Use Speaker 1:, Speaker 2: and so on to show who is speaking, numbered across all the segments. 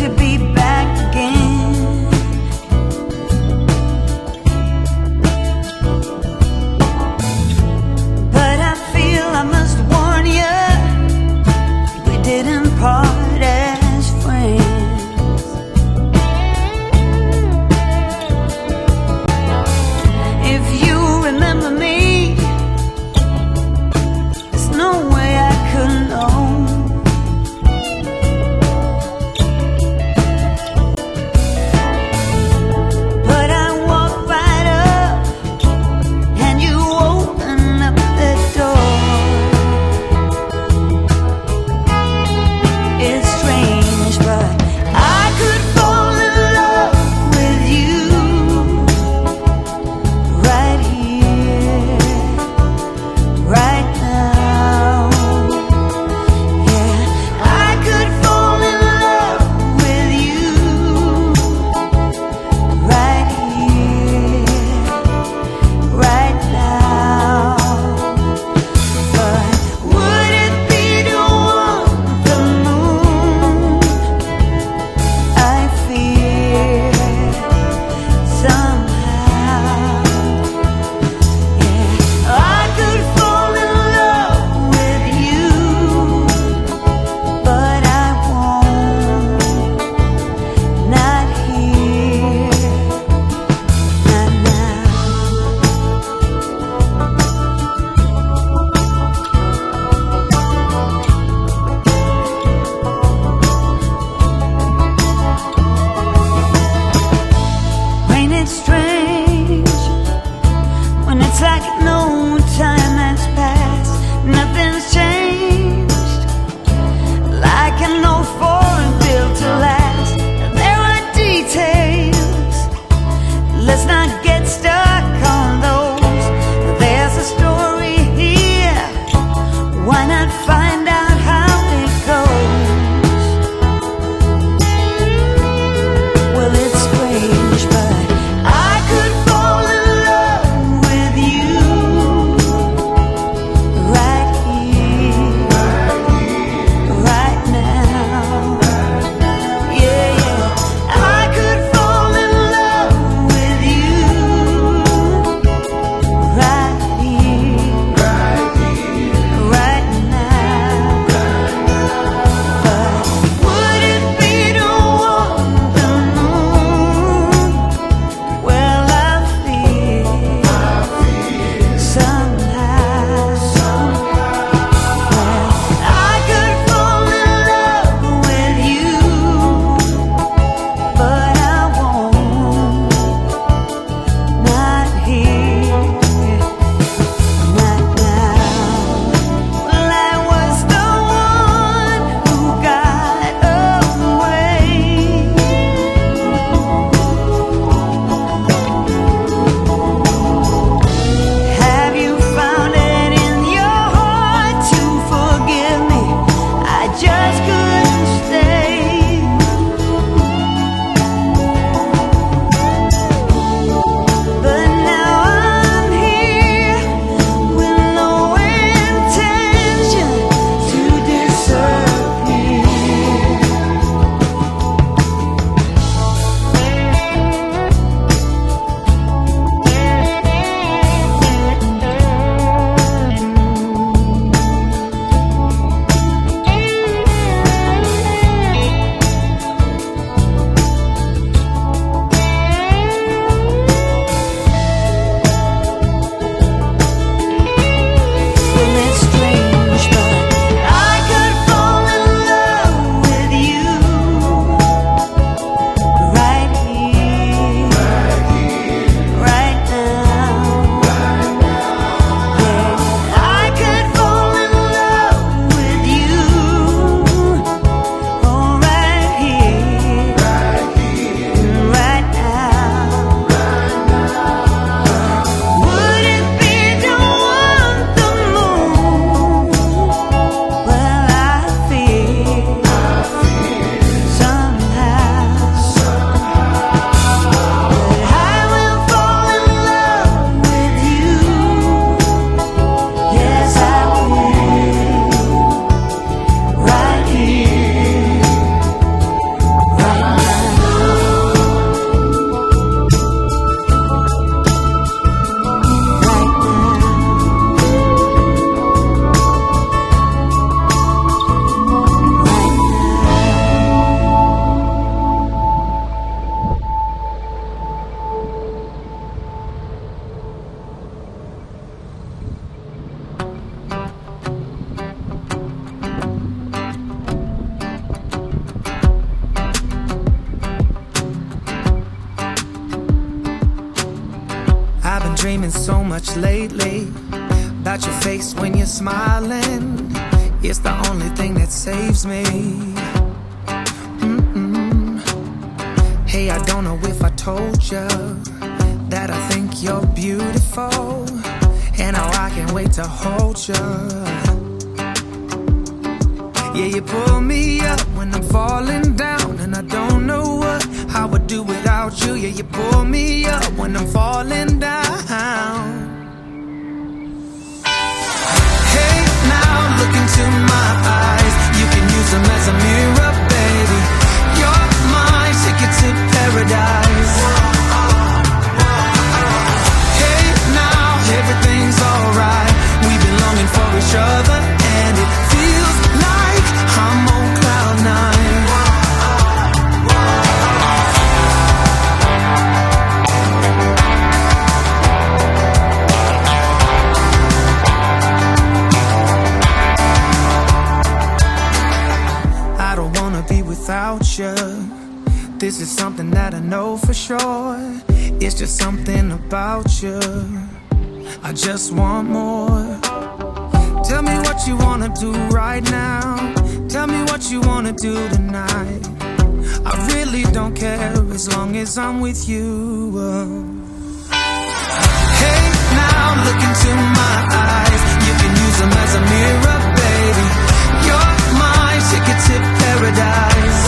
Speaker 1: to be back again. But I feel I must warn you, we didn't part as friends. If you remember me, there's no way I could know.
Speaker 2: dreaming so much lately about your face when you're smiling. It's the only thing that saves me. Hey, I don't know if I told you that I think you're beautiful, and how I can't wait to hold you. Yeah, you pull me up when I'm falling down, and I don't know what I would do without you. Yeah, you pull me up when I'm falling down. Hey, now look into my eyes. You can use them as a mirror, baby. You're my ticket to paradise. Hey, now everything's alright. We've been longing for each other, and it feels like I'm on cloud nine. I don't wanna be without you. This is something that I know for sure. It's just something about you. I just want more. Tell me what you wanna do right now. Tell me what you wanna do tonight. I really don't care as long as I'm with you. Hey, now look into my eyes. You can use them as a mirror, baby. You're my ticket to paradise.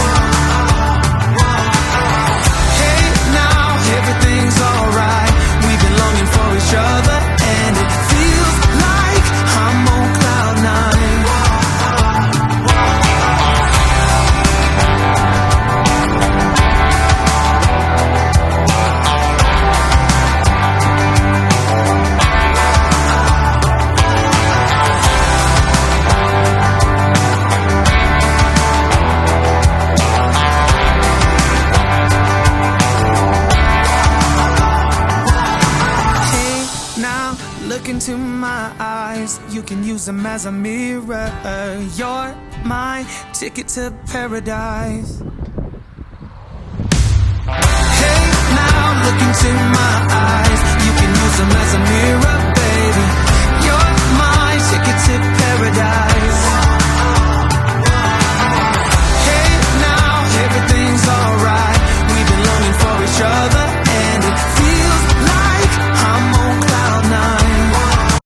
Speaker 2: Hey, now everything's alright. We've been longing for each other, and it feels like I'm on cloud nine. Look into my eyes, you can use them as a mirror. You're my ticket to paradise. Hey, now look into my eyes, you can use them as a mirror, baby. You're my ticket